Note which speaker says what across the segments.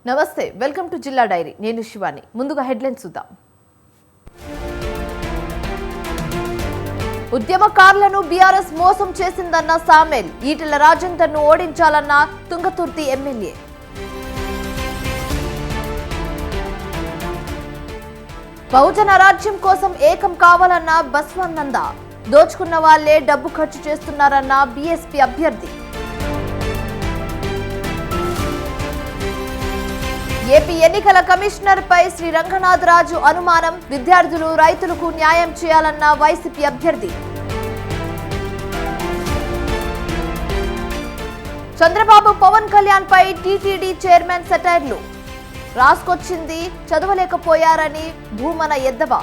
Speaker 1: నమస్తే, welcome to జిల్లా dairy. నేను శివాని. ముందుగా హెడ్లైన్స్ చూద్దాం. ఉద్యమకారులను బీఆర్ఎస్ మోసం చేసిందన్న సామెల్. ఈటెల రాజేందర్ను ఓడించాలన్న తుంగతుర్తి ఎమ్మెల్యే. బహుజన రాజ్యం కోసం ఏకం కావాలన్న బస్వానంద. దోచుకున్న వాళ్లే డబ్బు ఖర్చు చేస్తున్నారన్న బీఎస్పీ అభ్యర్థి. ఏపీ ఎన్నికల కమిషనర్ పై శ్రీ రంగనాథ్ రాజు అనుమానం. విద్యార్థులు రైతులకు న్యాయం చేయాలన్న వైసీపీ అభ్యర్థి. చంద్రబాబు పవన్ కళ్యాణ్ పై టీటీడీ చైర్మన్ సెటైర్లు. రాసుకొచ్చింది చదవలేకపోయారని భూమన ఎద్దవా.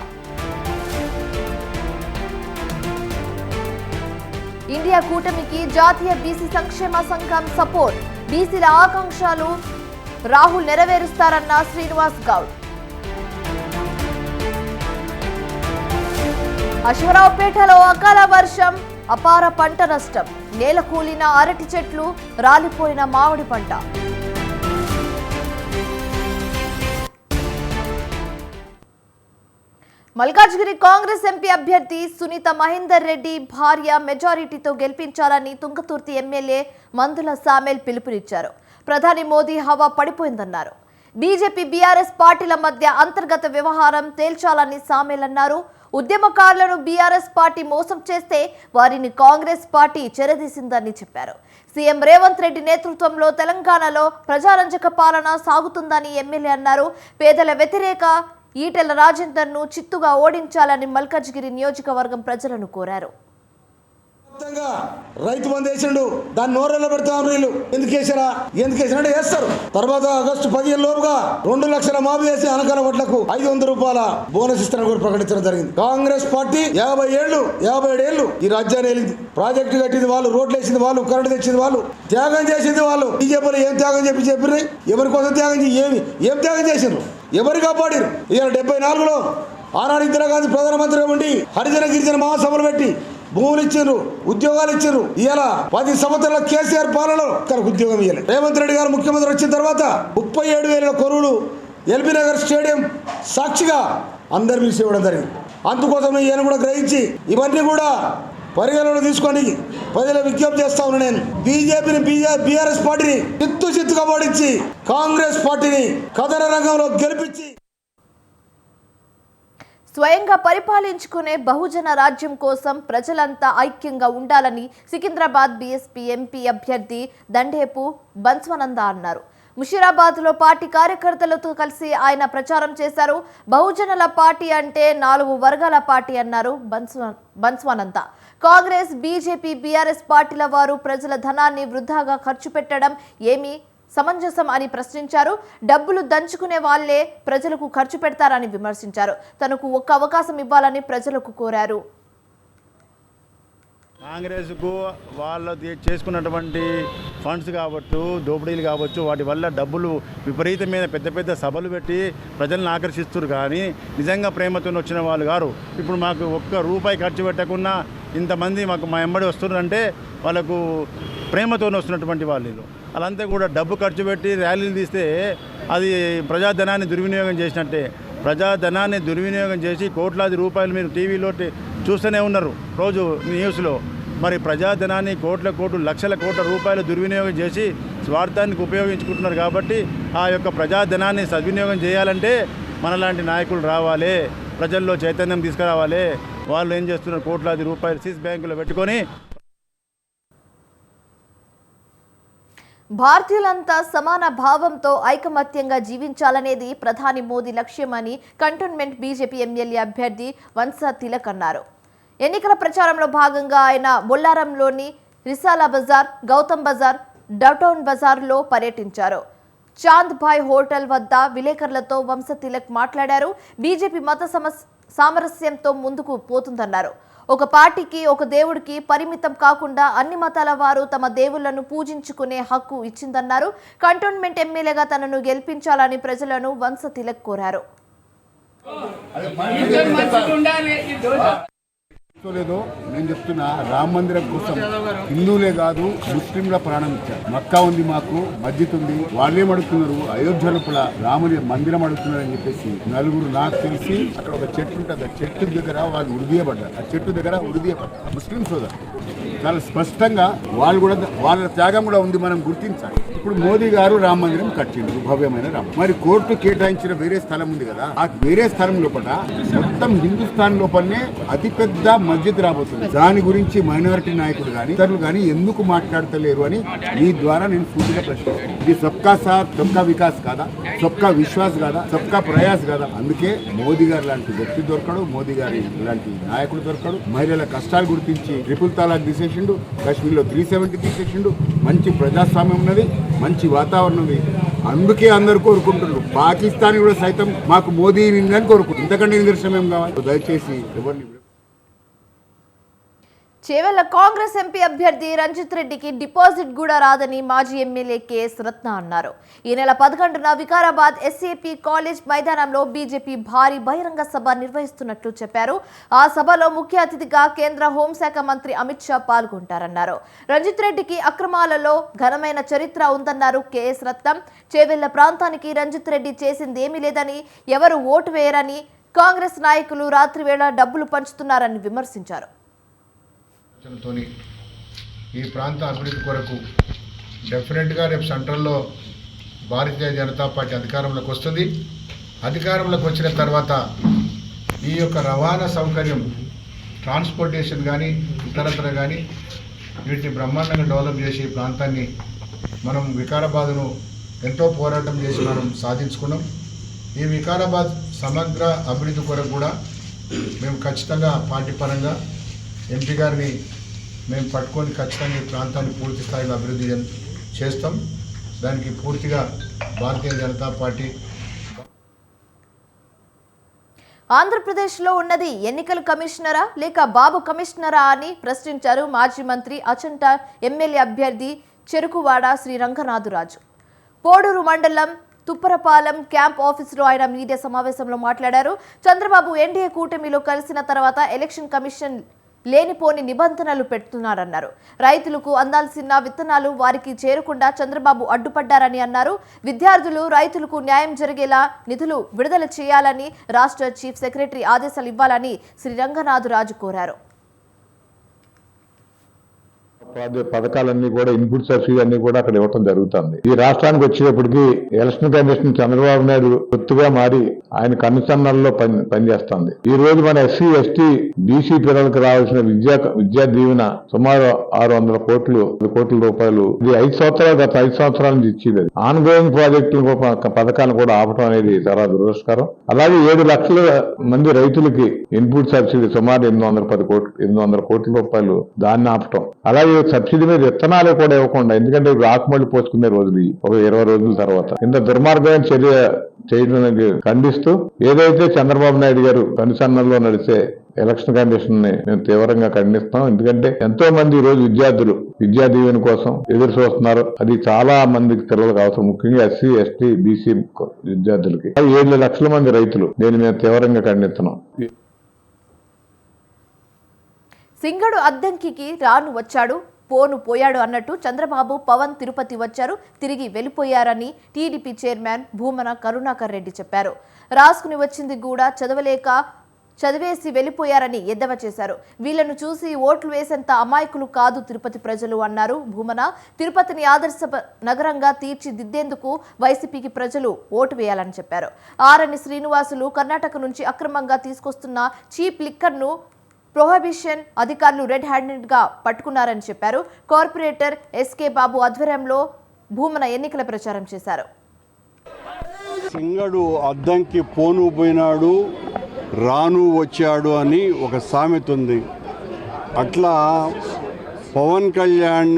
Speaker 1: ఇండియా కూటమికి జాతీయ బీసీ సంక్షేమ సంఘం సపోర్ట్. బీసీల ఆకాంక్షలు రాహుల్ నెరవేరుస్తారన్న శ్రీనివాస్ గౌడ్. అశ్వరావుపేటలో అకాల వర్షం, అపార పంట నష్టం. నేల కూలిన అరటి చెట్లు, రాలిపోయిన మామిడి పంట. మల్కాజ్గిరి కాంగ్రెస్ ఎంపీ అభ్యర్థి సునీత మహేందర్ రెడ్డి భార్య మెజారిటీతో గెలిపించాలని తుంగతుర్తి ఎమ్మెల్యే మందుల సామెల్ పిలుపునిచ్చారు. ప్రధాని మోదీ హవా పడిపోయిందన్నారు. బీజేపీ బీఆర్ఎస్ పార్టీల మధ్య అంతర్గత వ్యవహారం తేల్చాలని సామెల్ అన్నారు. ఉద్యమకారులను బీఆర్ఎస్ పార్టీ మోసం చేస్తే వారిని కాంగ్రెస్ పార్టీ చెరదీసిందని చెప్పారు. సీఎం రేవంత్ రెడ్డి నేతృత్వంలో తెలంగాణలో ప్రజారంజక పాలన సాగుతుందని ఎమ్మెల్యే అన్నారు. పేదల వ్యతిరేక ఈటెల రాజేందర్ను చిత్తుగా ఓడించాలని మల్కాజ్గిరి నియోజకవర్గం ప్రజలను కోరారు.
Speaker 2: రైతు బంధు వేసిండు, దాన్ని నోరెల్లో పెడతాం. వీళ్ళు ఎందుకు వేసారంటే వేస్తారు. తర్వాత ఆగస్టు 15 లోపుగా 2 లక్షల మాఫీ చేసి అనకాల వడ్లకు 500 రూపాయల బోనస్ ఇస్తారని కూడా ప్రకటించడం జరిగింది. కాంగ్రెస్ పార్టీ 57 ఏళ్ళు ఈ రాజ్యాన్ని వెళ్ళింది. ప్రాజెక్టు కట్టింది వాళ్ళు, రోడ్లు వేసింది వాళ్ళు, కరెంటు తెచ్చింది వాళ్ళు, త్యాగం చేసింది వాళ్ళు. బీజేపీలో ఏం త్యాగం చెప్పి ఎవరి కోసం త్యాగం ఏం త్యాగం చేసిండ్రు, ఎవరు కాపాడిరు? ఇవాళ 74లో ఆనాడు ఇందిరాగాంధీ ప్రధానమంత్రిగా ఉండి హరిజన గిరిజన మహాసభలు పెట్టి భూములు ఇచ్చారు, ఉద్యోగాలు ఇచ్చారు. ఇలా 10 సంవత్సరాల కేసీఆర్ పాలనలో తనకు ఉద్యోగం ఇవ్వాలి. రేవంత్ రెడ్డి గారు ముఖ్యమంత్రి వచ్చిన తర్వాత 37,000 కొరువులు ఎల్బీ నగర్ స్టేడియం సాక్షిగా అందరు పిలిచి ఇవ్వడం జరిగింది. అందుకోసం ఈయన కూడా గ్రహించి ఇవన్నీ కూడా పరిగణలో తీసుకొని ప్రజల విజ్ఞప్తి చేస్తా ఉన్నా. నేను బీజేపీని బీఆర్ఎస్ పార్టీని చిత్తుగా ఓడించి కాంగ్రెస్ పార్టీని కథన రంగంలో గెలిపించి
Speaker 1: స్వయంగా పరిపాలించుకునే బహుజన రాజ్యం కోసం ప్రజలంతా ఐక్యంగా ఉండాలని సికింద్రాబాద్ బీఎస్పీ ఎంపీ అభ్యర్థి దండేపు బన్స్వానంద అన్నారు. ముషీరాబాద్లో పార్టీ కార్యకర్తలతో కలిసి ఆయన ప్రచారం చేశారు. బహుజనుల పార్టీ అంటే 4 వర్గాల పార్టీ అన్నారు బన్స్వానంద. కాంగ్రెస్, బీజేపీ, బీఆర్ఎస్ పార్టీల వారు ప్రజల ధనాన్ని వృధాగా ఖర్చు పెట్టడం ఏమీ సమంజసం అని ప్రశ్నించారు. డబ్బులు దంచుకునే వాళ్లే ప్రజలకు ఖర్చు పెడతారని విమర్శించారు. తనకు ఒక్క అవకాశం ఇవ్వాలని ప్రజలకు కోరారు.
Speaker 3: కాంగ్రెస్కు వాళ్ళు చేసుకున్నటువంటి ఫండ్స్ కావచ్చు, దోపిడీలు కావచ్చు, వాటి వల్ల డబ్బులు విపరీతమైన పెద్ద సభలు పెట్టి ప్రజలను ఆకర్షిస్తున్నారు. కానీ నిజంగా ప్రేమతో వచ్చిన వాళ్ళు గారు. ఇప్పుడు మాకు ఒక్క రూపాయి ఖర్చు పెట్టకుండా ఇంతమంది మా ఎమ్మడి వస్తున్నారంటే వాళ్ళకు ప్రేమతో వస్తున్నటువంటి వాళ్ళు. వాళ్ళంతా కూడా డబ్బు ఖర్చు పెట్టి ర్యాలీలు తీస్తే అది ప్రజాధనాన్ని దుర్వినియోగం చేసినట్టే. ప్రజాధనాన్ని దుర్వినియోగం చేసి కోట్లాది రూపాయలు మీరు టీవీలో చూస్తూనే ఉన్నారు రోజు న్యూస్లో. మరి ప్రజాధనాన్ని లక్షల కోట్ల రూపాయలు దుర్వినియోగం చేసి స్వార్థానికి ఉపయోగించుకుంటున్నారు. కాబట్టి ఆ యొక్క ప్రజాధనాన్ని సద్వినియోగం చేయాలంటే మనలాంటి నాయకులు రావాలి, ప్రజల్లో చైతన్యం తీసుకురావాలి. వాళ్ళు ఏం చేస్తున్నారు, కోట్లాది రూపాయలు స్విస్ బ్యాంకులో పెట్టుకొని
Speaker 1: భారతీయులంతా సమాన భావంతో ఐకమత్యంగా జీవించాలనేది ప్రధాని మోదీ లక్ష్యమని కంటోన్మెంట్ బీజేపీ ఎమ్మెల్యే అభ్యర్థి వంశా తిలక్ అన్నారు. ఎన్నికల ప్రచారంలో భాగంగా ఆయన బొల్లారంలోని రిసాలా బజార్, గౌతమ్ బజార్, డౌటౌన్ బజార్లో పర్యటించారు. చాంద్ భాయ్ హోటల్ వద్ద విలేకరులతో వంశా తిలక్ మాట్లాడారు. బీజేపీ మత సామరస్యంతో ముందుకు పోతుందన్నారు. ఒక పార్టీకి, ఒక దేవుడికి పరిమితం కాకుండా అన్ని మతాల వారు తమ దేవుళ్లను పూజించుకునే హక్కు ఇచ్చిందన్నారు. కంటోన్మెంట్ ఎమ్మెల్యేగా తనను గెలిపించాలని ప్రజలను వంశా తిలక్ కోరారు.
Speaker 4: లేదో నేను చెప్తున్నా, రామ మందిరం కోసం హిందువులే కాదు ముస్లింల ప్రాణం ఇచ్చారు. మక్కా ఉంది, మాకు మస్జిద్ ఉంది, వాళ్ళేం అడుగుతున్నారు, అయోధ్య లోపల రాముని మందిరం అడుగుతున్నారు అని చెప్పేసి నలుగురు, నాకు తెలిసి అక్కడ ఒక చెట్టు ఉంటుంది, ఆ చెట్టు దగ్గర వాళ్ళు ఉరిదీయబడ్డారు. ఆ చెట్టు దగ్గర ఉరిదీయబడ్డారు ముస్లిం సోదరు. చాలా స్పష్టంగా వాళ్ళు కూడా, వాళ్ళ త్యాగం కూడా ఉంది, మనం గుర్తించాలి. ఇప్పుడు మోదీ గారు రామ మందిరం కట్టిండు, భవ్యమైన రామ. మరి కోర్టు కేటాయించిన వేరే స్థలం ఉంది కదా, ఆ వేరే స్థలం లోపల మొత్తం హిందుస్థాన్ లోపలనే అతిపెద్ద మస్జిద్ రాబోతుంది. దాని గురించి మైనారిటీ నాయకులు కానీ ఇతరులు కానీ ఎందుకు మాట్లాడతలేరు అని మీ ద్వారా నేను సూటిగా ప్రశ్నిస్తాను. ఇది సబ్కా సాత్ సబ్కా వికాస్ కాదా, సబ్కా విశ్వాస్ కాదా, సబ్కా ప్రయాస్ కాదా? అందుకే మోదీ గారు లాంటి వ్యక్తి దొరకడు, మోదీ గారి లాంటి నాయకుడు దొరకడు. మహిళల కష్టాలు గుర్తించి ట్రిపుల్ తలాక్ తీసేసిండు, కాశ్మీర్లో 370 తీసేసిండు. మంచి ప్రజాస్వామ్యం ఉన్నది, మంచి వాతావరణం ఉంది. అందుకే అందరు కోరుకుంటున్నారు. పాకిస్తాన్ కూడా సైతం మాకు మోదీ నిందని కోరుకుంటుంది. ఇంతకంటే నిదర్శనం ఏం కావాలి? దయచేసి ఎవరిని
Speaker 1: చేవెళ్ల కాంగ్రెస్ ఎంపీ అభ్యర్థి రంజిత్ రెడ్డికి డిపాజిట్ కూడా రాదని మాజీ ఎమ్మెల్యే కేఎస్ రత్న అన్నారు. ఈ నెల 11న వికారాబాద్ ఎస్ఏపీ కాలేజ్ మైదానంలో బీజేపీ భారీ బహిరంగ సభ నిర్వహిస్తున్నట్లు చెప్పారు. ఆ సభలో ముఖ్య అతిథిగా కేంద్ర హోంశాఖ మంత్రి అమిత్ షా పాల్గొంటారన్నారు. రంజిత్ రెడ్డికి అక్రమాలలో ఘనమైన చరిత్ర ఉందన్నారు కేఎస్ రత్నం. చేవెళ్ల ప్రాంతానికి రంజిత్ రెడ్డి చేసిందేమీ లేదని, ఎవరు ఓటు వేయరని, కాంగ్రెస్ నాయకులు రాత్రివేళ డబ్బులు పంచుతున్నారని విమర్శించారు.
Speaker 5: ఈ ప్రాంత అభివృద్ధి కొరకు డెఫినెట్గా రేపు సెంట్రల్లో భారతీయ జనతా పార్టీ అధికారంలోకి వస్తుంది. అధికారంలోకి వచ్చిన తర్వాత ఈ యొక్క రవాణా సౌకర్యం, ట్రాన్స్పోర్టేషన్ కానీ ఇతరత్ర కానీ వీటిని బ్రహ్మాండంగా డెవలప్ చేసి ఈ ప్రాంతాన్ని మనం వికారాబాద్ను ఎంతో పోరాటం చేసి మనం సాధించుకున్నాం. ఈ వికారాబాద్ సమగ్ర అభివృద్ధి కొరకు కూడా మేము ఖచ్చితంగా పార్టీ పరంగా ఎంపీ గారిని మేము పట్టుకొని ఖచ్చితంగా ఈ ప్రాంతాన్ని పూర్తి స్థాయిలో అభివృద్ధి చేస్తాం. దానికి పూర్తిగా భారతీయ జనతా పార్టీ.
Speaker 1: ఆంధ్రప్రదేశ్లో ఉన్నది ఎన్నికల కమిషనరా లేక బాబు కమిషనరా అని ప్రశ్నించారు మాజీ మంత్రి అచంట ఎమ్మెల్యే అభ్యర్థి చెరుకువాడ శ్రీ రంగనాథరాజు. పోడూరు మండలం తుప్పరపాలెం క్యాంప్ ఆఫీసులో ఆయన మీడియా సమావేశంలో మాట్లాడారు. చంద్రబాబు ఎన్డీఏ కూటమిలో కలిసిన తర్వాత ఎలక్షన్ కమిషన్ లేనిపోని నిబంధనలు పెడుతున్నారన్నారు. రైతులకు అందాల్సిన విత్తనాలు వారికి చేరకుండా చంద్రబాబు అడ్డుపడ్డారని అన్నారు. విద్యార్థులు, రైతులకు న్యాయం జరిగేలా నిధులు విడుదల చేయాలని రాష్ట్ర చీఫ్ సెక్రటరీ ఆదేశాలు ఇవ్వాలని శ్రీ రంగనాథరాజు కోరారు.
Speaker 6: పథకాలన్నీ కూడా ఇన్పుట్ సబ్సిడీ అన్ని కూడా అక్కడ ఇవ్వడం జరుగుతుంది. ఈ రాష్ట్రానికి వచ్చేటప్పటికి ఎలక్షన్ కమిషన్ చంద్రబాబు నాయుడు గుర్తుగా మారి ఆయన కమిషనర్లో పనిచేస్తుంది. ఈ రోజు మన ఎస్సీ ఎస్టీ బీసీ పిల్లలకు రావాల్సిన విద్యా దీవెన సుమారు 600 కోట్ల రూపాయలు ఇది 5 సంవత్సరాలు, గత 5 సంవత్సరాల నుంచి ఇచ్చేది. ఆన్ గోయింగ్ ప్రాజెక్టులు పథకాలను కూడా ఆపడం అనేది చాలా దురదృష్టకరం. అలాగే 7 లక్షల మంది రైతులకి ఇన్పుట్ సబ్సిడీ సుమారు 800 కోట్ల రూపాయలు దాన్ని ఆపటం. అలాగే సబ్సిడీ మీద విత్తనాలు కూడా ఇవ్వకుండా, ఎందుకంటే ఆకుమళ్ళి పోసుకునే రోజులు ఒక 20 రోజుల తర్వాత ఇంత దుర్మార్గమైన చర్య చేయడం ఖండిస్తూ ఏదైతే చంద్రబాబు నాయుడు గారు కనుసన్నల్లో నడిచే ఎలక్షన్ కమిషన్ ని మేము తీవ్రంగా ఖండిస్తాం. ఎందుకంటే ఎంతో మంది ఈ రోజు విద్యార్థులు విద్యా దీవెన కోసం ఎదురు చూస్తున్నారు. అది చాలా మందికి పిల్లలకు అవసరం, ముఖ్యంగా ఎస్సీ ఎస్టీ బీసీ విద్యార్థులకి. 7 లక్షల మంది రైతులు దీన్ని మేము తీవ్రంగా ఖండిస్తున్నాం.
Speaker 1: సింగడు అద్దంకికి రాను వచ్చాడు, పోను పోయాడు అన్నట్టు చంద్రబాబు పవన్ తిరుపతి వచ్చారు, తిరిగి వెళ్ళిపోయారని టీడీపీ చైర్మన్ భూమన కరుణాకర్ రెడ్డి చెప్పారు. రాసుకుని వచ్చింది కూడా చదివేసి వెళ్ళిపోయారని ఎద్దేవా చేశారు. వీళ్లను చూసి ఓట్లు వేసేంత అమాయకులు కాదు తిరుపతి ప్రజలు అన్నారు భూమన. తిరుపతిని ఆదర్శ నగరంగా తీర్చిదిద్దేందుకు వైసీపీకి ప్రజలు ఓటు వేయాలని చెప్పారు. ఆరణి శ్రీనివాసులు కర్ణాటక నుంచి అక్రమంగా తీసుకొస్తున్న చీప్ లిక్కర్ను ప్రొహిబిషన్ అధికారులు రెడ్ హ్యాండెడ్ గా పట్టుకున్నారని చెప్పారు. కార్పొరేటర్ ఎస్కే బాబు ఆధ్వర్యంలో భూమన ఎన్నికల ప్రచారం చేశారు.
Speaker 7: సింగడు అద్దంకి పోను పోయినాడు, రాను వచ్చాడు అని ఒక సామెత ఉంది. అట్లా పవన్ కళ్యాణ్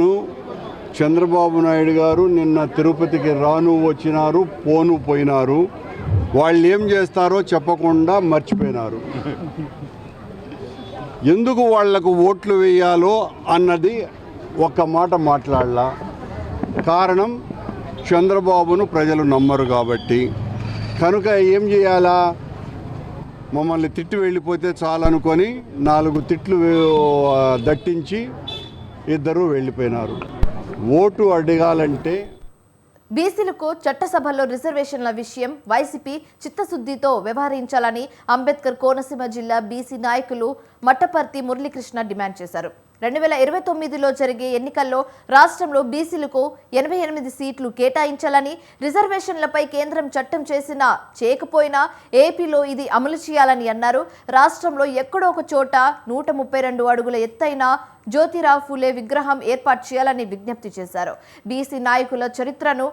Speaker 7: చంద్రబాబు నాయుడు గారు నిన్న తిరుపతికి రాను వచ్చినారు, పోను పోయినారు. వాళ్ళు ఏం చేస్తారో చెప్పకుండా మర్చిపోయినారు. ఎందుకు వాళ్లకు ఓట్లు వేయాలో అన్నది ఒక్క మాట మాట్లాడలా. కారణం చంద్రబాబును ప్రజలు నమ్మరు కాబట్టి. కనుక ఏం చేయాలా? మమ్మల్ని తిట్టి వెళ్ళిపోతే చాలనుకొని 4 తిట్లు దట్టించి ఇద్దరు వెళ్ళిపోయినారు. ఓటు అడగాలంటే
Speaker 1: బీసీలకు చట్టసభలో రిజర్వేషన్ల విషయం వైసీపీ చిత్తశుద్ధితో వ్యవహరించాలని అంబేద్కర్ కోనసీమ జిల్లా బీసీ నాయకులు మట్టపర్తి మురళీకృష్ణ డిమాండ్ చేశారు. 2029లో జరిగే ఎన్నికల్లో రాష్ట్రంలో బీసీలకు 88 సీట్లు కేటాయించాలని, రిజర్వేషన్లపై కేంద్రం చట్టం చేసినా చేయకపోయినా ఏపీలో ఇది అమలు చేయాలని అన్నారు. రాష్ట్రంలో ఎక్కడో ఒక చోట 132 అడుగుల ఎత్తైన జ్యోతిరావు ఫూలే విగ్రహం ఏర్పాటు చేయాలని విజ్ఞప్తి చేశారు. బీసీ నాయకుల చరిత్రను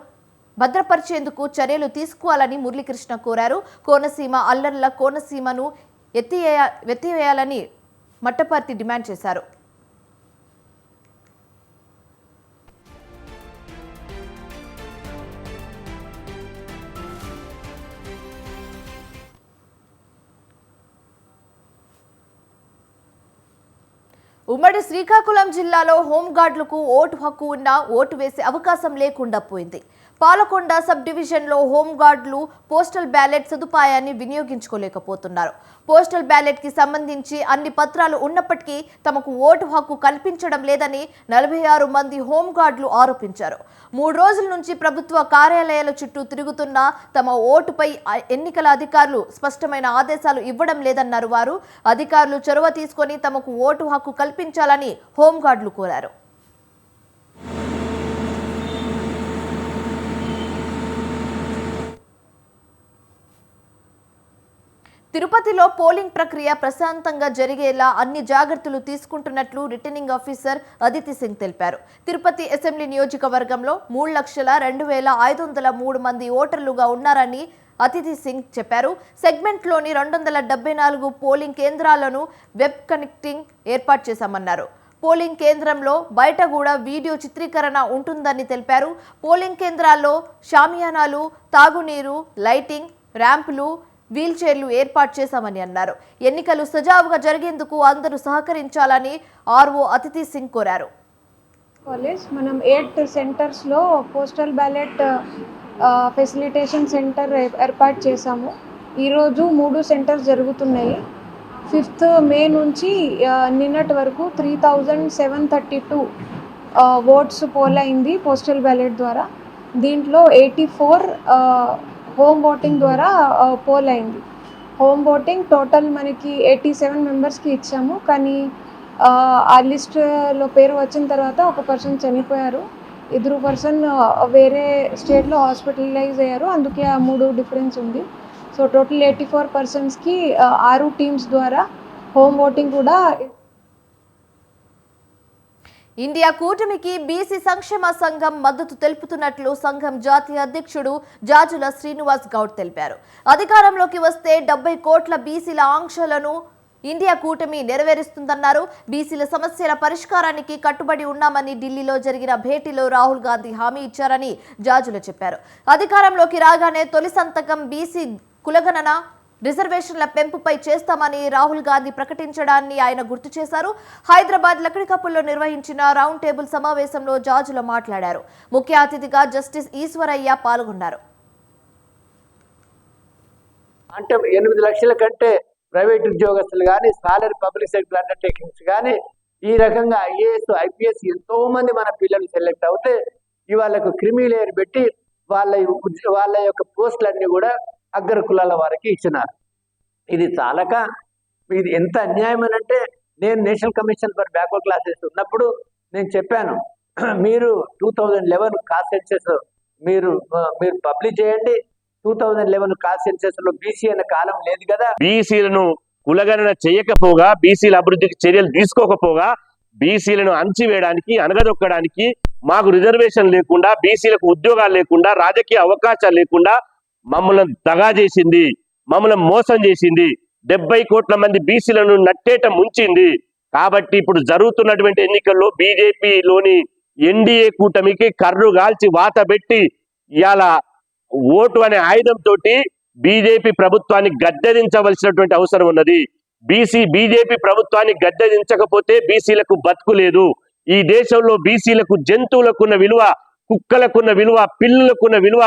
Speaker 1: భద్రపరిచేందుకు చర్యలు తీసుకోవాలని మురళీకృష్ణ కోరారు. కోనసీమ అల్లర్ల కోనసీమను ఎత్తివేయాలని మట్టపర్తి డిమాండ్ చేశారు. ఉమ్మడి శ్రీకాకుళం జిల్లాలో హోంగార్డులకు ఓటు హక్కు ఉన్నా ఓటు వేసే అవకాశం లేకుండా పోయింది. పాలకొండ సబ్ డివిజన్లో హోంగార్డులు పోస్టల్ బ్యాలెట్ సదుపాయాన్ని వినియోగించుకోలేకపోతున్నారు. పోస్టల్ బ్యాలెట్కి సంబంధించి అన్ని పత్రాలు ఉన్నప్పటికీ తమకు ఓటు హక్కు కల్పించడం లేదని 46 మంది హోంగార్డులు ఆరోపించారు. 3 రోజుల నుంచి ప్రభుత్వ కార్యాలయాల చుట్టూ తిరుగుతున్న తమ ఓటుపై ఎన్నికల అధికారులు స్పష్టమైన ఆదేశాలు ఇవ్వడం లేదన్నారు వారు. అధికారులు చొరవ తీసుకొని తమకు ఓటు హక్కు కల్పించాలని హోంగార్డులు కోరారు. తిరుపతిలో పోలింగ్ ప్రక్రియ ప్రశాంతంగా జరిగేలా అన్ని జాగ్రత్తలు తీసుకుంటున్నట్లు రిటర్నింగ్ ఆఫీసర్ అదితి సింగ్ తెలిపారు. తిరుపతి అసెంబ్లీ నియోజకవర్గంలో 3,02,503 మంది ఓటర్లుగా ఉన్నారని అదితి సింగ్ చెప్పారు. సెగ్మెంట్లోని 274 పోలింగ్ కేంద్రాలను వెబ్ కనెక్టింగ్ ఏర్పాటు చేశామన్నారు. పోలింగ్ కేంద్రంలో బయట కూడా వీడియో చిత్రీకరణ ఉంటుందని తెలిపారు. పోలింగ్ కేంద్రాల్లో షామియానాలు, తాగునీరు, లైటింగ్, ర్యాంపులు, వీల్ చైర్లు ఏర్పాటు చేశామని అన్నారు. ఎన్నికలు సజావుగా జరిగేందుకు అందరూ సహకరించాలని ఆర్ఓ అతిథి సింగ్ కోరారు.
Speaker 8: మనం 8 సెంటర్స్లో పోస్టల్ బ్యాలెట్ ఫెసిలిటేషన్ సెంటర్ ఏర్పాటు చేశాము. ఈరోజు 3 సెంటర్స్ జరుగుతున్నాయి. 5th మే నుంచి నిన్నటి వరకు 3,732 ఓట్స్ పోల్ అయింది పోస్టల్ బ్యాలెట్ ద్వారా. దీంట్లో 84 హోమ్ ఓటింగ్ ద్వారా పోల్ అయింది. హోమ్ ఓటింగ్ టోటల్ మనకి 87 మెంబర్స్కి ఇచ్చాము. కానీ ఆ లిస్ట్లో పేరు వచ్చిన తర్వాత ఒక పర్సన్ చనిపోయారు. 2 పర్సన్ వేరే స్టేట్లో హాస్పిటలైజ్ అయ్యారు. అందుకే ఆ 3 డిఫరెన్స్ ఉంది. సో టోటల్ 84 పర్సన్స్కి 6 టీమ్స్ ద్వారా హోమ్ ఓటింగ్ కూడా.
Speaker 1: ఇండియా కూటమికి బీసీ సంక్షేమ సంఘం మద్దతు తెలుపుతున్నట్లు సంఘం జాతీయ అధ్యక్షుడు జాజుల శ్రీనివాస్ గౌడ్ తెలిపారు. అధికారంలోకి వస్తే 70 కోట్ల బీసీల ఆంక్షలను ఇండియా కూటమి నెరవేరుస్తుందన్నారు. బీసీల సమస్యల పరిష్కారానికి కట్టుబడి ఉన్నామని ఢిల్లీలో జరిగిన భేటీలో రాహుల్ గాంధీ హామీ ఇచ్చారని జాజుల చెప్పారు. అధికారంలోకి రాగానే తొలి సంతకం బీసీ కులగణన, రిజర్వేషన్ల పెంపుపై చేస్తామని రాహుల్ గాంధీ ప్రకటించడాన్ని ఆయన గుర్తు చేశారు. హైదరాబాద్ లక్డికప్పుల్లో నిర్వహించిన రౌండ్ టేబుల్ సమావేశంలో జాజుల మాట్లాడారు. ముఖ్య అతిథిగా జస్టిస్ ఈశ్వరయ్య పాల్గొన్నారు.
Speaker 9: అంటే 8 లక్షల కంటే ప్రైవేట్ ఉద్యోగస్తులు కానీ, సాలరీ పబ్లిక్ సెక్టర్ అండర్టేకింగ్స్ కానీ, ఈ రకంగా ఐఏఎస్, ఐపీఎస్ ఎంతో మంది మన పిల్లలు సెలెక్ట్ అవుతే ఇవాళకు క్రిమి లేయర్ పెట్టి వాళ్ళ యొక్క పోస్టులన్నీ కూడా అగ్ర కులాల వారికి ఇచ్చినారు. ఇది చాలక ఇది ఎంత అన్యాయం అని అంటే, నేను national commission for backward classes ఉన్నప్పుడు నేను చెప్పాను, మీరు 2011 కాస్ట్ సెన్సెస్ మీరు పబ్లిష్ చేయండి. 2011 కాస్ట్ సెన్సెస్ లో బీసీ అనే కాలం లేదు కదా.
Speaker 10: బీసీలను కులగణన చేయకపోగా, బీసీల అభివృద్ధికి చర్యలు తీసుకోకపోగా, బీసీలను అణచివేయడానికి, అనగదొక్కడానికి, మాకు రిజర్వేషన్ లేకుండా, బీసీలకు ఉద్యోగాలు లేకుండా, రాజకీయ అవకాశాలు లేకుండా మమ్మల్ని దగా చేసింది, మమ్మల్ని మోసం చేసింది. 70 కోట్ల మంది బీసీలను నట్టేట ముంచింది. కాబట్టి ఇప్పుడు జరుగుతున్నటువంటి ఎన్నికల్లో బీజేపీలోని ఎన్డీఏ కూటమికి కర్రు గాల్చి వాత పెట్టి ఇవాళ ఓటు అనే ఆయుధంతో బీజేపీ ప్రభుత్వాన్ని గద్దెదించవలసినటువంటి అవసరం ఉన్నది. బీజేపీ ప్రభుత్వాన్ని గద్దెదించకపోతే బీసీలకు బతుకు లేదు. ఈ దేశంలో బీసీలకు జంతువులకున్న విలువ, కుక్కలకున్న విలువ, పిల్లులకున్న విలువ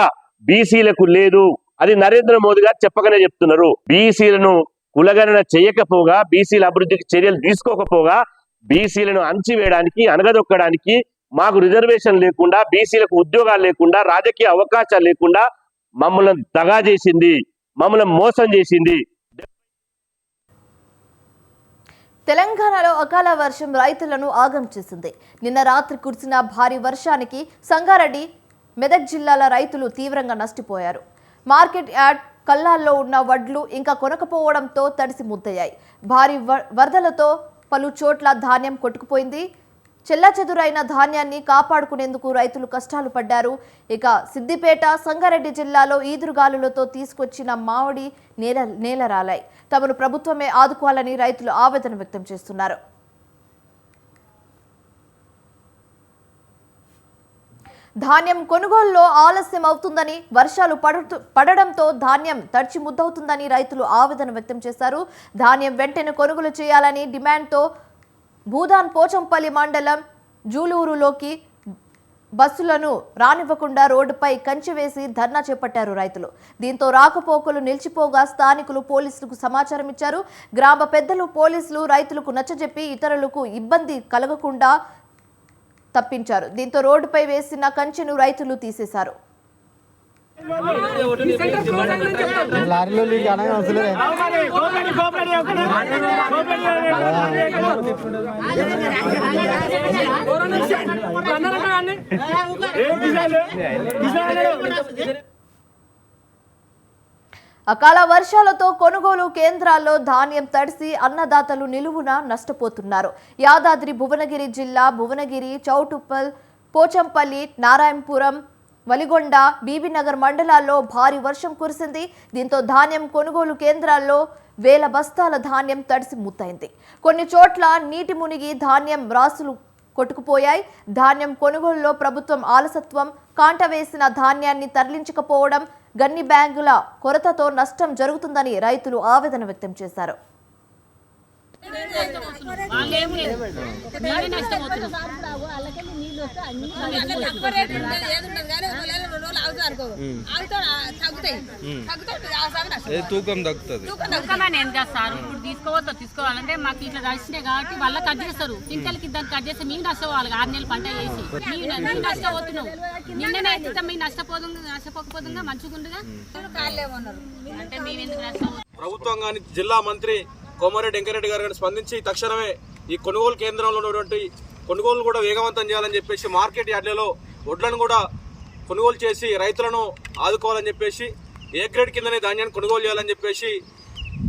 Speaker 10: బీసీలకు లేదు. అది నరేంద్ర మోదీ గారు చెప్పగానే చెప్తున్నారు. బీసీలను కులగణన చేయకపోగా బీసీల అభివృద్ధికి చర్యలు తీసుకోకపోగా బీసీలను అణచివేయడానికి అనగదొక్కడానికి మాకు రిజర్వేషన్ లేకుండా బీసీలకు ఉద్యోగాలు లేకుండా రాజకీయ అవకాశాలు లేకుండా మమ్మల్ని దగా చేసింది, మమ్మల్ని మోసం చేసింది.
Speaker 1: తెలంగాణలో అకాల వర్షం రైతులను ఆగం చేసింది. నిన్న రాత్రి కురిసిన భారీ వర్షానికి సంగారెడ్డి, మెదక్ జిల్లాల రైతులు తీవ్రంగా నష్టపోయారు. మార్కెట్ యార్డ్ కల్లాల్లో ఉన్న వడ్లు ఇంకా కొనకపోవడంతో తడిసి ముద్దయ్యాయి. భారీ వరదలతో పలు చోట్ల ధాన్యం కొట్టుకుపోయింది. చెల్లాచెదురైన ధాన్యాన్ని కాపాడుకునేందుకు రైతులు కష్టాలు పడ్డారు. ఇక సిద్దిపేట, సంగారెడ్డి జిల్లాలో ఈదురుగాలులతో తీసుకొచ్చిన మామిడి నేలరాలాయి. తమను ప్రభుత్వమే ఆదుకోవాలని రైతులు ఆవేదన వ్యక్తం చేస్తున్నారు. ధాన్యం కొనుగోలులో ఆలస్యం అవుతుందని, వర్షాలు పడడంతో ధాన్యం తడిచి ముద్దవుతుందని రైతులు ఆవేదన వ్యక్తం చేశారు. ధాన్యం వెంటనే కొనుగోలు చేయాలని డిమాండ్తో భూదాన్ పోచంపల్లి మండలం జూలూరులోకి బస్సులను రానివ్వకుండా రోడ్డుపై కంచె వేసి ధర్నా చేపట్టారు రైతులు. దీంతో రాకపోకలు నిలిచిపోగా స్థానికులు పోలీసులకు సమాచారం ఇచ్చారు. గ్రామ పెద్దలు, పోలీసులు రైతులకు నచ్చజెప్పి ఇతరులకు ఇబ్బంది కలగకుండా తప్పించారు. దీంతో రోడ్డుపై వేసిన కంచెను రైతులు తీసేశారు. అకాల వర్షాలతో కొనుగోలు కేంద్రాల్లో ధాన్యం తడిసి అన్నదాతలు నిలువున నష్టపోతున్నారు. యాదాద్రి భువనగిరి జిల్లా భువనగిరి, చౌటుప్పల్, పోచంపల్లి, నారాయణపురం, వలిగొండ, బీబీనగర్ మండలాల్లో భారీ వర్షం కురిసింది. దీంతో ధాన్యం కొనుగోలు కేంద్రాల్లో వేల బస్తాల ధాన్యం తడిసి ముద్దయింది. కొన్ని చోట్ల నీటి మునిగి ధాన్యం రాసులు కొట్టుకుపోయాయి. ధాన్యం కొనుగోలులో ప్రభుత్వం ఆలసత్వం, కాంట వేసిన ధాన్యాన్ని తరలించకపోవడం, గన్ని బ్యాగుల కొరతతో నష్టం జరుగుతుందని రైతులు ఆవేదన వ్యక్తం చేశారు.
Speaker 11: తూకం తగ్గుతుంది. తీసుకోవాలంటే మాకు ఇట్లా రాసినాయి కాబట్టి వాళ్ళ కట్ చేస్తారు. కింటలకి దాన్ని కట్ చేస్తే మేము నష్టపోవాలి. 6 నెలలు పంట వేసి మేము నష్టపోతున్నాం. నిన్ననే అయితే మేము నష్టపోకపోతుందా మంచిగుండగా అంటే మేము ఎందుకు నష్టపోతున్నాం.
Speaker 12: ప్రభుత్వం కానీ జిల్లా మంత్రి కోమారెడ్డి వెంకరెడ్డి గారు స్పందించి తక్షణమే ఈ కొనుగోలు కేంద్రంలో ఉన్నటువంటి కొనుగోలు కూడా వేగవంతం చేయాలని చెప్పేసి మార్కెట్ యార్డ్లలో వడ్లను కూడా కొనుగోలు చేసి రైతులను ఆదుకోవాలని చెప్పేసి ఏ గ్రేడ్ కిందనే ధాన్యాన్ని కొనుగోలు చేయాలని చెప్పేసి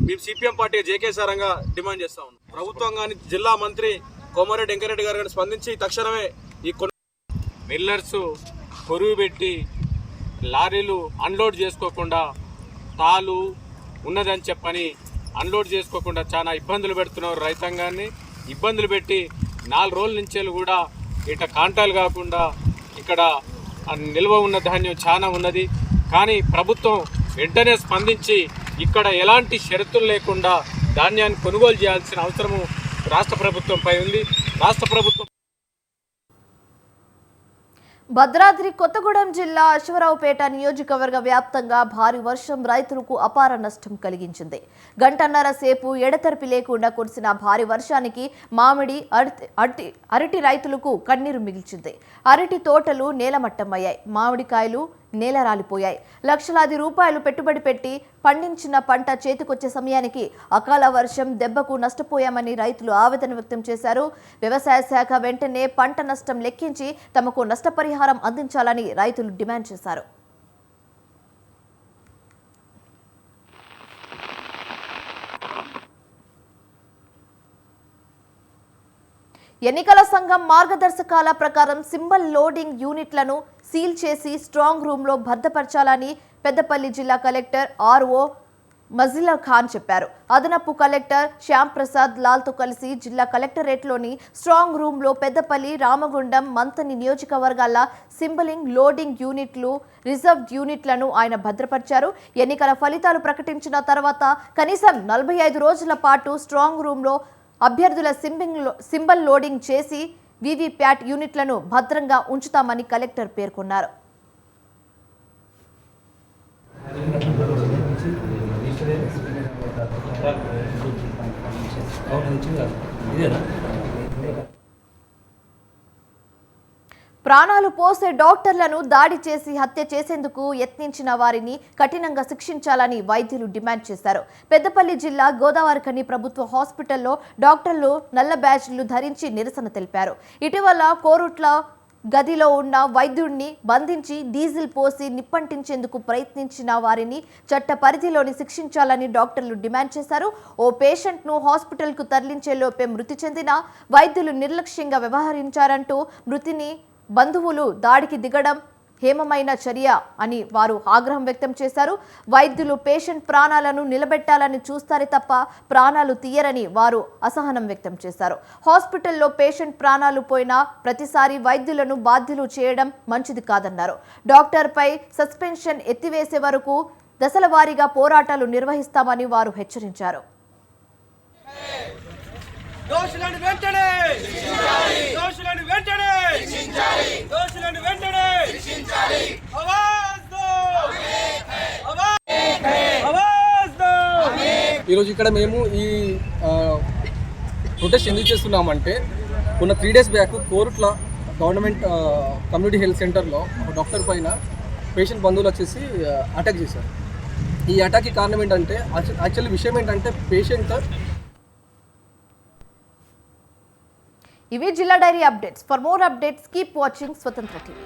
Speaker 12: మేము సిపిఎం పార్టీ జేకేసారంగా డిమాండ్ చేస్తా ఉన్నాం. ప్రభుత్వం కానీ జిల్లా మంత్రి కోమారెడ్డి వెంకరెడ్డి గారు స్పందించి తక్షణమే ఈ మిల్లర్స్ కొరువు పెట్టి లారీలు అన్లోడ్ చేసుకోకుండా తాలు ఉన్నదని చెప్పని అన్లోడ్ చేసుకోకుండా చాలా ఇబ్బందులు పెడుతున్నారు. రైతాంగాన్ని ఇబ్బందులు పెట్టి 4 రోజుల నుంచి కూడా ఇట్లా కాంటాలు కాకుండా ఇక్కడ నిల్వ ఉన్న ధాన్యం చాలా ఉన్నది. కానీ ప్రభుత్వం వెంటనే స్పందించి ఇక్కడ ఎలాంటి షరతులు లేకుండా ధాన్యాన్ని కొనుగోలు చేయాల్సిన అవసరము రాష్ట్ర ప్రభుత్వంపై ఉంది. రాష్ట్ర ప్రభుత్వం
Speaker 1: భద్రాద్రి కొత్తగూడెం జిల్లా అశ్వరావుపేట నియోజకవర్గ వ్యాప్తంగా భారీ వర్షం రైతులకు అపార నష్టం కలిగించింది. గంటన్నర సేపు ఎడతెరిపి లేకుండా కురిసిన భారీ వర్షానికి మామిడి, అరటి రైతులకు కన్నీరు మిగిల్చింది. అరటి తోటలు నేలమట్టమయ్యాయి. మామిడికాయలు నేలరాలిపోయాయి. లక్షలాది రూపాయలు పెట్టుబడి పెట్టి పండించిన పంట చేతికొచ్చే సమయానికి అకాల వర్షం దెబ్బకు నష్టపోయామని రైతులు ఆవేదన వ్యక్తం చేశారు. వ్యవసాయ శాఖ వెంటనే పంట నష్టం లెక్కించి తమకు నష్టపరిహారం అందించాలని రైతులు డిమాండ్ చేశారు. ఎన్నికల సంఘం మార్గదర్శకాల ప్రకారం సింబల్ లోడింగ్ యూనిట్లను సీల్ చేసి స్ట్రాంగ్ రూమ్లో భద్రపరచాలని పెద్దపల్లి జిల్లా కలెక్టర్ ఆర్ఓ మజిలా ఖాన్ చెప్పారు. అదనపు కలెక్టర్ శ్యామ్ ప్రసాద్ లాల్తో కలిసి జిల్లా కలెక్టరేట్లోని స్ట్రాంగ్ రూమ్లో పెద్దపల్లి, రామగుండం, మంతని నియోజకవర్గాల సింబలింగ్ లోడింగ్ యూనిట్లు, రిజర్వ్డ్ యూనిట్లను ఆయన భద్రపరిచారు. ఎన్నికల ఫలితాలు ప్రకటించిన తర్వాత కనీసం 45 రోజుల పాటు స్ట్రాంగ్ రూమ్లో అభ్యర్థుల సింబల్ లోడింగ్ చేసి వీవీప్యాట్ యూనిట్లను భద్రంగా ఉంచుతామని కలెక్టర్ పేర్కొన్నారు. ప్రాణాలు పోసే డాక్టర్లను దాడి చేసి హత్య చేసేందుకు యత్నించిన వారిని కఠినంగా శిక్షించాలని వైద్యులు డిమాండ్ చేశారు. పెద్దపల్లి జిల్లా గోదావరిఖని ప్రభుత్వ హాస్పిటల్లో డాక్టర్లు నల్ల బ్యాడ్జ్లు ధరించి నిరసన తెలిపారు. ఇటీవల కోరుట్ల గదిలో ఉన్న వైద్యుడిని బంధించి డీజిల్ పోసి నిప్పంటించేందుకు ప్రయత్నించిన వారిని చట్ట పరిధిలోని శిక్షించాలని డాక్టర్లు డిమాండ్ చేశారు. ఓ పేషెంట్ను హాస్పిటల్కు తరలించే లోపే మృతి చెందిన వైద్యులు నిర్లక్ష్యంగా వ్యవహరించారంటూ మృతిని బంధువులు దాడికి దిగడం హేమమైన చర్య అని వారు ఆగ్రహం వ్యక్తం చేశారు. వైద్యులు పేషెంట్ ప్రాణాలను నిలబెట్టాలని చూస్తారే తప్ప ప్రాణాలు తీయరని వారు అసహనం వ్యక్తం చేశారు. హాస్పిటల్లో పేషెంట్ ప్రాణాలు పోయినా ప్రతిసారి వైద్యులను బాధ్యులు చేయడం మంచిది కాదన్నారు. డాక్టర్పై సస్పెన్షన్ ఎత్తివేసే వరకు దశల వారీగా పోరాటాలు నిర్వహిస్తామని వారు హెచ్చరించారు.
Speaker 12: దోషులను వెంటనే శిక్షించాలి, దోషులను వెంటనే శిక్షించాలి, దోషులను వెంటనే శిక్షించాలి. ఆవాజ్ దో, ఆవాజ్ దో.
Speaker 13: ఈరోజు ఇక్కడ మేము ఈ ప్రొటెస్ట్ ఎందుకు చేస్తున్నామంటే ఉన్న 3 days back Korutla government community health సెంటర్లో ఒక డాక్టర్ పైన పేషెంట్ బంధువులు వచ్చేసి అటాక్ చేశారు. ఈ అటాక్కి కారణం ఏంటంటే యాక్చువల్లీ విషయం ఏంటంటే పేషెంట్
Speaker 1: ఇవి జిల్లా diary updates. For more updates keep watching Swatantra TV.